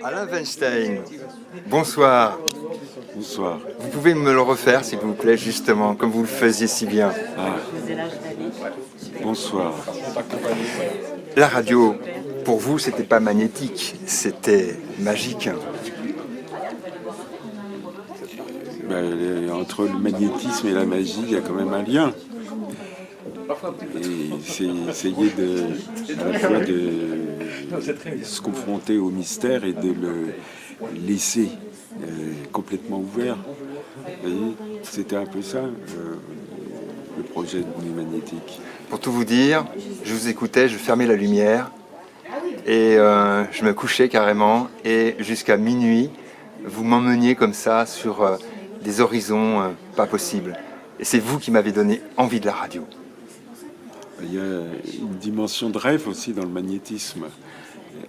Alain Weinstein, bonsoir. Bonsoir. Vous pouvez me le refaire, s'il vous plaît, justement, comme vous le faisiez si bien. Bonsoir. La radio, pour vous, c'était pas magnétique, c'était magique. Entre le magnétisme et la magie, il y a quand même un lien. Et c'est essayer à la fois de se confronter au mystère et de le laisser complètement ouvert. Vous voyez, c'était un peu ça, le projet de Nuit Magnétique. Pour tout vous dire, je vous écoutais, je fermais la lumière et je me couchais carrément et jusqu'à minuit, vous m'emmeniez comme ça sur des horizons pas possibles. Et c'est vous qui m'avez donné envie de la radio. Il y a une dimension de rêve aussi dans le magnétisme.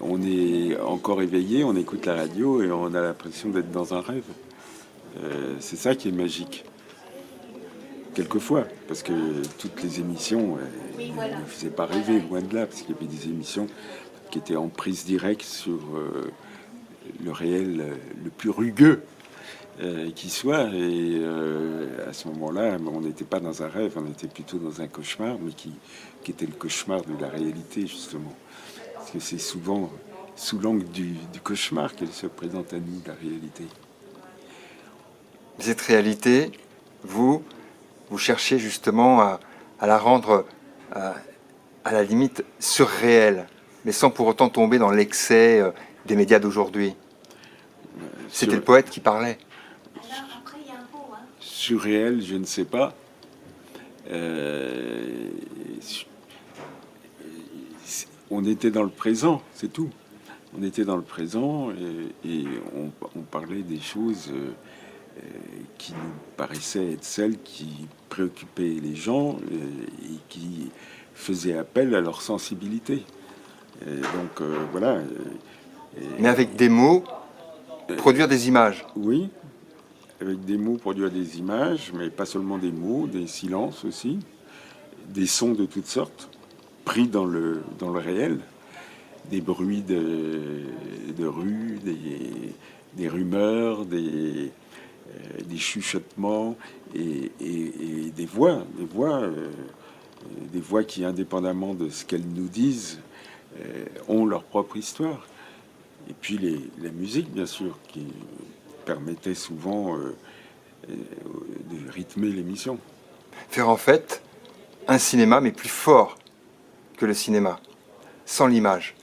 On est encore éveillé, on écoute la radio et on a l'impression d'être dans un rêve. C'est ça qui est magique. Quelquefois, parce que toutes les émissions ne faisaient pas rêver, loin de là, parce qu'il y avait des émissions qui étaient en prise directe sur le réel le plus rugueux qui soit. Et à ce moment-là, on n'était pas dans un rêve, on était plutôt dans un cauchemar, mais qui était le cauchemar de la réalité, justement. Parce que c'est souvent sous l'angle du cauchemar qu'elle se présente à nous, la réalité. Cette réalité, vous cherchez justement à la rendre à la limite surréelle, mais sans pour autant tomber dans l'excès des médias d'aujourd'hui. C'était le poète qui parlait. Surréel, je ne sais pas. On était dans le présent, c'est tout. On était dans le présent et on parlait des choses qui nous paraissaient être celles qui préoccupaient les gens et qui faisaient appel à leur sensibilité. Et donc voilà. Mais avec des mots, produire des images. Oui, avec des mots, produire des images, mais pas seulement des mots, des silences aussi, des sons de toutes sortes, pris dans le réel, des bruits de rue, des rumeurs, des chuchotements et des voix qui, indépendamment de ce qu'elles nous disent, ont leur propre histoire. Et puis la musique, bien sûr, qui permettait souvent de rythmer l'émission. Faire en fait un cinéma, mais plus fort que le cinéma, sans l'image.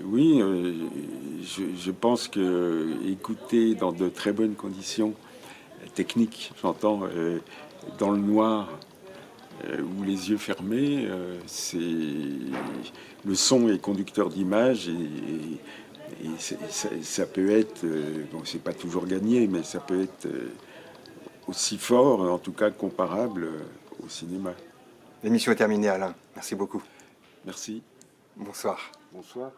Oui, je pense que écouter dans de très bonnes conditions techniques, j'entends, dans le noir ou les yeux fermés, le son est conducteur d'image et ça peut être, bon, c'est pas toujours gagné, mais ça peut être aussi fort, en tout cas comparable au cinéma. L'émission est terminée, Alain. Merci beaucoup. Merci. Bonsoir. Bonsoir.